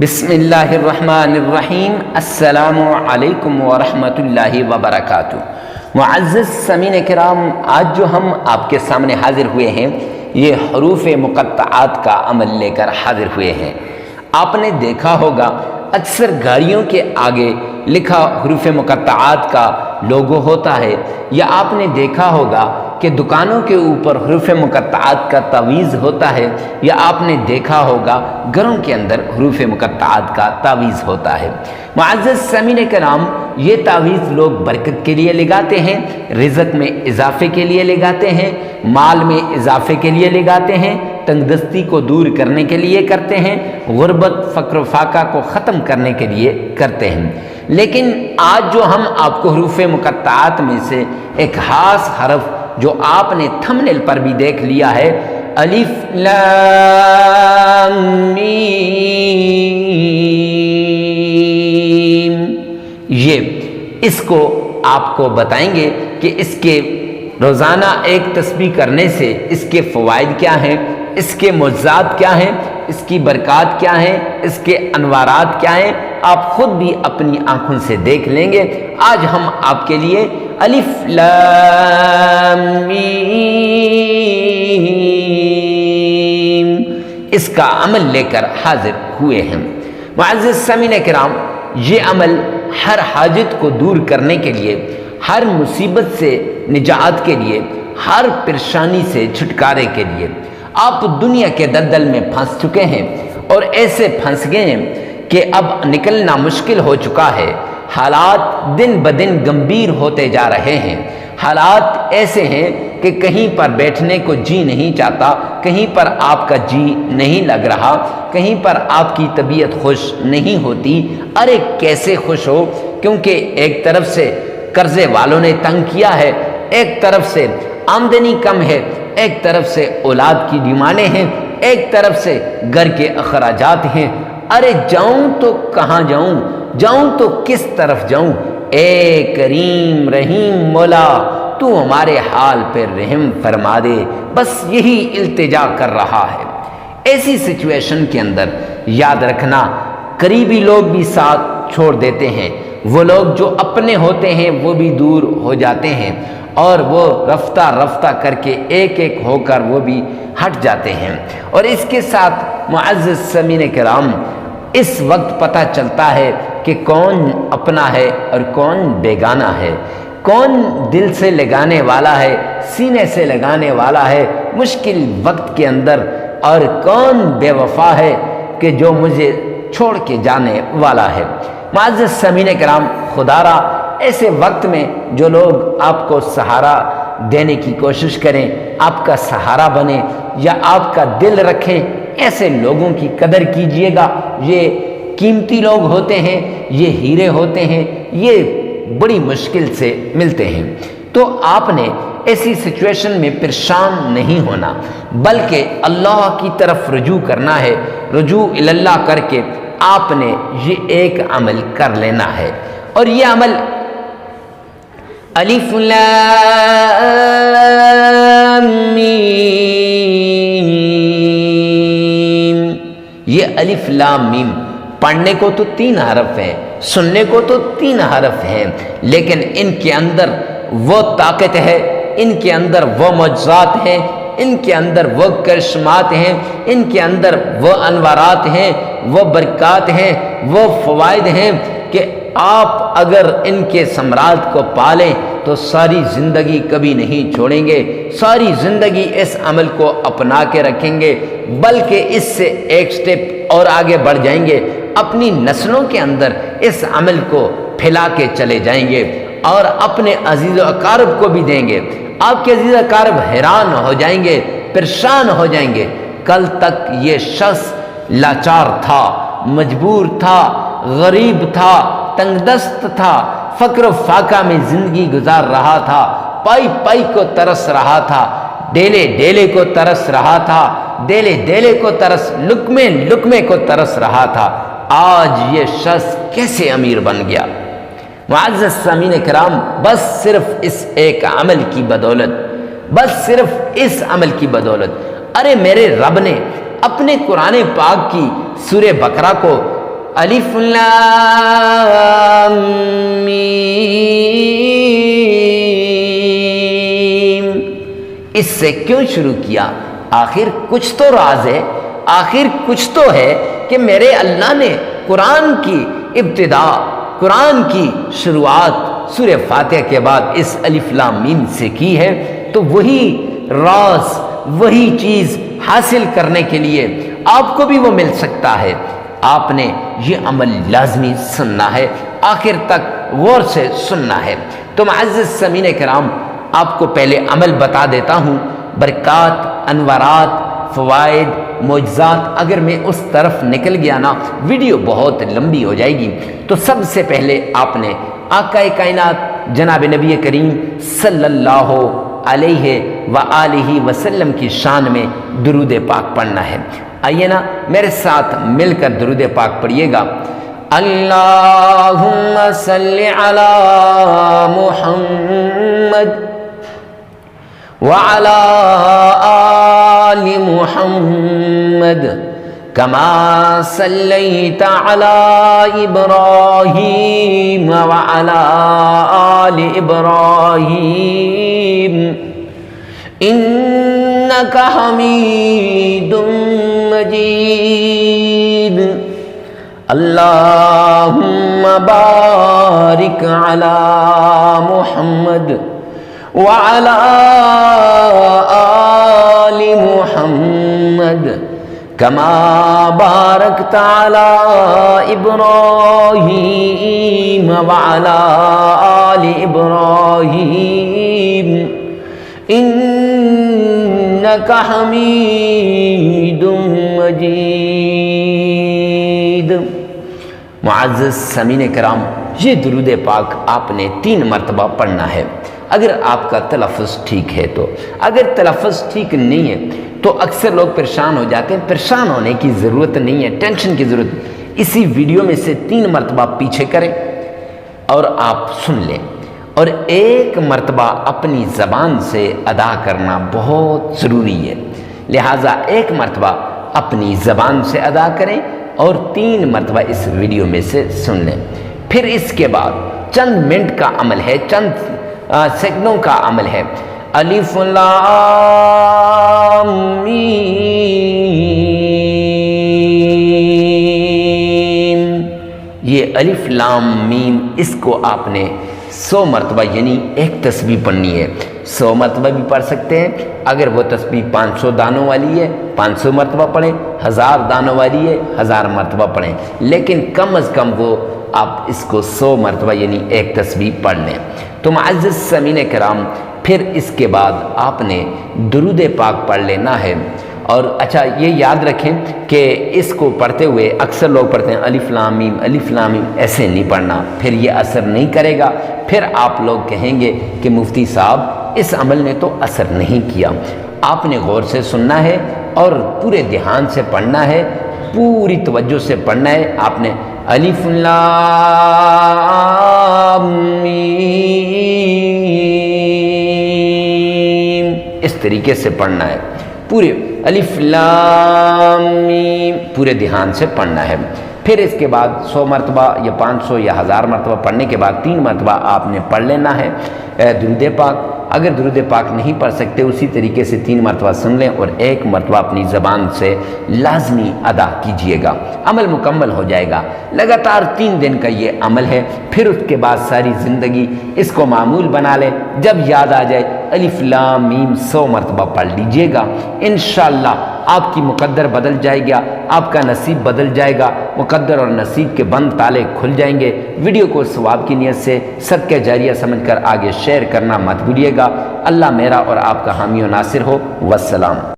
بسم اللہ الرحمن الرحیم۔ السلام علیکم ورحمۃ اللہ وبرکاتہ۔ معزز سامعین کرام، آج جو ہم آپ کے سامنے حاضر ہوئے ہیں یہ حروف مقطعات کا عمل لے کر حاضر ہوئے ہیں۔ آپ نے دیکھا ہوگا اکثر گاڑیوں کے آگے لکھا حروف مقطعات کا لوگو ہوتا ہے، یا آپ نے دیکھا ہوگا کہ دکانوں کے اوپر حروف مقطعات کا تعویذ ہوتا ہے، یا آپ نے دیکھا ہوگا گھروں کے اندر حروف مقطعات کا تعویذ ہوتا ہے۔ معزز سامعین کرام، یہ تعویذ لوگ برکت کے لیے لگاتے ہیں، رزق میں اضافے کے لیے لگاتے ہیں، مال میں اضافے کے لیے لگاتے ہیں، تنگ دستی کو دور کرنے کے لیے کرتے ہیں، غربت فقر و فاقہ کو ختم کرنے کے لیے کرتے ہیں۔ لیکن آج جو ہم آپ کو حروف مقطعات میں سے ایک خاص حرف جو آپ نے تھمبنیل پر بھی دیکھ لیا ہے، الف لام میم، اس کو آپ کو بتائیں گے کہ اس کے روزانہ ایک تسبیح کرنے سے اس کے فوائد کیا ہیں، اس کے معجزات کیا ہیں، اس کی برکات کیا ہیں، اس کے انوارات کیا ہیں، آپ خود بھی اپنی آنکھوں سے دیکھ لیں گے۔ آج ہم آپ کے لیے الف لام میم اس کا عمل لے کر حاضر ہوئے ہیں۔ معزز سامعین کرام، یہ عمل ہر حاجت کو دور کرنے کے لیے، ہر مصیبت سے نجات کے لیے، ہر پریشانی سے چھٹکارے کے لیے، آپ دنیا کے دلدل میں پھنس چکے ہیں اور ایسے پھنس گئے ہیں کہ اب نکلنا مشکل ہو چکا ہے، حالات دن بدن گمبھیر ہوتے جا رہے ہیں، حالات ایسے ہیں کہ کہیں پر بیٹھنے کو جی نہیں چاہتا، کہیں پر آپ کا جی نہیں لگ رہا، کہیں پر آپ کی طبیعت خوش نہیں ہوتی۔ ارے کیسے خوش ہو، کیونکہ ایک طرف سے قرضے والوں نے تنگ کیا ہے، ایک طرف سے آمدنی کم ہے، ایک طرف سے اولاد کی ڈیمانڈیں ہیں، ایک طرف سے گھر کے اخراجات ہیں۔ ارے جاؤں تو کہاں جاؤں، جاؤں تو کس طرف جاؤں؟ اے کریم رحیم مولا، تو ہمارے حال پر رحم فرما دے، بس یہی التجا کر رہا ہے۔ ایسی سچویشن کے اندر یاد رکھنا، قریبی لوگ بھی ساتھ چھوڑ دیتے ہیں، وہ لوگ جو اپنے ہوتے ہیں وہ بھی دور ہو جاتے ہیں، اور وہ رفتہ رفتہ کر کے ایک ایک ہو کر وہ بھی ہٹ جاتے ہیں۔ اور اس کے ساتھ معزز سامعین کرام، اس وقت پتہ چلتا ہے کہ کون اپنا ہے اور کون بیگانہ ہے، کون دل سے لگانے والا ہے، سینے سے لگانے والا ہے مشکل وقت کے اندر، اور کون بے وفا ہے کہ جو مجھے چھوڑ کے جانے والا ہے۔ معزز سامعین کرام، خدا را ایسے وقت میں جو لوگ آپ کو سہارا دینے کی کوشش کریں، آپ کا سہارا بنے یا آپ کا دل رکھیں، ایسے لوگوں کی قدر کیجئے گا۔ یہ قیمتی لوگ ہوتے ہیں، یہ ہیرے ہوتے ہیں، یہ بڑی مشکل سے ملتے ہیں۔ تو آپ نے ایسی سچویشن میں پریشان نہیں ہونا، بلکہ اللہ کی طرف رجوع کرنا ہے۔ رجوع اللہ کر کے آپ نے یہ ایک عمل کر لینا ہے، اور یہ عمل الف لام میم، یہ الف لام میم پڑھنے کو تو 3 حرف ہیں، سننے کو تو 3 حرف ہیں، لیکن ان کے اندر وہ طاقت ہے، ان کے اندر وہ معجزات ہیں، ان کے اندر وہ کرشمات ہیں، ان کے اندر وہ انوارات ہیں، وہ برکات ہیں، وہ فوائد ہیں کہ آپ اگر ان کے ثمرات کو پالیں تو ساری زندگی کبھی نہیں چھوڑیں گے، ساری زندگی اس عمل کو اپنا کے رکھیں گے، بلکہ اس سے ایک سٹیپ اور آگے بڑھ جائیں گے، اپنی نسلوں کے اندر اس عمل کو پھیلا کے چلے جائیں گے، اور اپنے عزیز و اقارب کو بھی دیں گے۔ آپ کے عزیز و اقارب حیران ہو جائیں گے، پریشان ہو جائیں گے، کل تک یہ شخص لاچار تھا، مجبور تھا، غریب تھا، تنگ دست تھا، فقر و فاقہ میں زندگی گزار رہا تھا، پائی پائی کو ترس رہا تھا، ڈیلے ڈیلے کو ترس رہا تھا، ڈیلے ڈیلے کو ترس، لقمے لقمے کو ترس رہا تھا، آج یہ شخص کیسے امیر بن گیا؟ معزز سامعین کرام، بس صرف اس ایک عمل کی بدولت، بس صرف اس عمل کی بدولت۔ ارے میرے رب نے اپنے قرآن پاک کی سورہ بقرہ کو الف لام میم، اس سے کیوں شروع کیا؟ آخر کچھ تو راز ہے، آخر کچھ تو ہے کہ میرے اللہ نے قرآن کی ابتدا، قرآن کی شروعات سورہ فاتحہ کے بعد اس الف لام میم سے کی ہے، تو وہی راز، وہی چیز حاصل کرنے کے لیے آپ کو بھی وہ مل سکتا ہے۔ آپ نے یہ عمل لازمی سننا ہے، آخر تک غور سے سننا ہے۔ تو معزز سامعین کرام، آپ کو پہلے عمل بتا دیتا ہوں۔ برکات، انوارات، فوائد، معجزات، اگر میں اس طرف نکل گیا نا ویڈیو بہت لمبی ہو جائے گی۔ تو سب سے پہلے آپ نے آقا کائنات جناب نبی کریم صلی اللہ علیہ وآلہ وسلم کی شان میں درود پاک پڑھنا ہے۔ آئیے نا میرے ساتھ مل کر درود پاک پڑھیے گا۔ اللہم صلی علی محمد وعلی آل محمد کما صلیت علی ابراہیم وعلی آل ابراہیم انک حمید مجید اللہم بارک علی محمد وعلی آل محمد کما بارکت علی ابراہیم وعلی آل ابراہیم انک حمید مجید۔ معزز سامعین کرام، یہ درود پاک آپ نے 3 مرتبہ پڑھنا ہے، اگر آپ کا تلفظ ٹھیک ہے تو۔ اگر تلفظ ٹھیک نہیں ہے تو اکثر لوگ پریشان ہو جاتے ہیں۔ پریشان ہونے کی ضرورت نہیں ہے، ٹینشن کی ضرورت۔ اسی ویڈیو میں سے 3 مرتبہ پیچھے کریں اور آپ سن لیں، اور 1 مرتبہ اپنی زبان سے ادا کرنا بہت ضروری ہے، لہٰذا 1 مرتبہ اپنی زبان سے ادا کریں اور 3 مرتبہ اس ویڈیو میں سے سن لیں۔ پھر اس کے بعد چند منٹ کا عمل ہے، چند سیکنڈوں کا عمل ہے۔ الف لام میم، یہ الف لام میم، اس کو آپ نے 100 مرتبہ یعنی 1 تسبیح پڑھنی ہے۔ 100 مرتبہ بھی پڑھ سکتے ہیں، اگر وہ تسبیح 500 دانوں والی ہے 500 مرتبہ پڑھیں، 1000 دانوں والی ہے 1000 مرتبہ پڑھیں، لیکن کم از کم وہ آپ اس کو 100 مرتبہ یعنی 1 تسبیح پڑھ لیں۔ تو معزز سامعین کرام، پھر اس کے بعد آپ نے درود پاک پڑھ لینا ہے۔ اور اچھا یہ یاد رکھیں کہ اس کو پڑھتے ہوئے اکثر لوگ پڑھتے ہیں الف لام میم، الف لام میم، ایسے نہیں پڑھنا، پھر یہ اثر نہیں کرے گا، پھر آپ لوگ کہیں گے کہ مفتی صاحب اس عمل نے تو اثر نہیں کیا۔ آپ نے غور سے سننا ہے اور پورے دھیان سے پڑھنا ہے، پوری توجہ سے پڑھنا ہے۔ آپ نے الف لام میم اس طریقے سے پڑھنا ہے، پورے الف لام میم پورے دھیان سے پڑھنا ہے۔ پھر اس کے بعد 100 مرتبہ یا 500 یا 1000 مرتبہ پڑھنے کے بعد 3 مرتبہ آپ نے پڑھ لینا ہے درود پاک۔ اگر درود پاک نہیں پڑھ سکتے اسی طریقے سے 3 مرتبہ سن لیں اور 1 مرتبہ اپنی زبان سے لازمی ادا کیجئے گا، عمل مکمل ہو جائے گا۔ لگاتار 3 دن کا یہ عمل ہے، پھر اس کے بعد ساری زندگی اس کو معمول بنا لیں۔ جب یاد آ جائے الف لام میم 100 مرتبہ پڑھ لیجئے گا، انشاءاللہ آپ کی مقدر بدل جائے گا، آپ کا نصیب بدل جائے گا، مقدر اور نصیب کے بند تالے کھل جائیں گے۔ ویڈیو کو ثواب کی نیت سے صدقہ جاریہ سمجھ کر آگے شیئر کرنا مت بھولیے گا۔ اللہ میرا اور آپ کا حامی و ناصر ہو۔ والسلام۔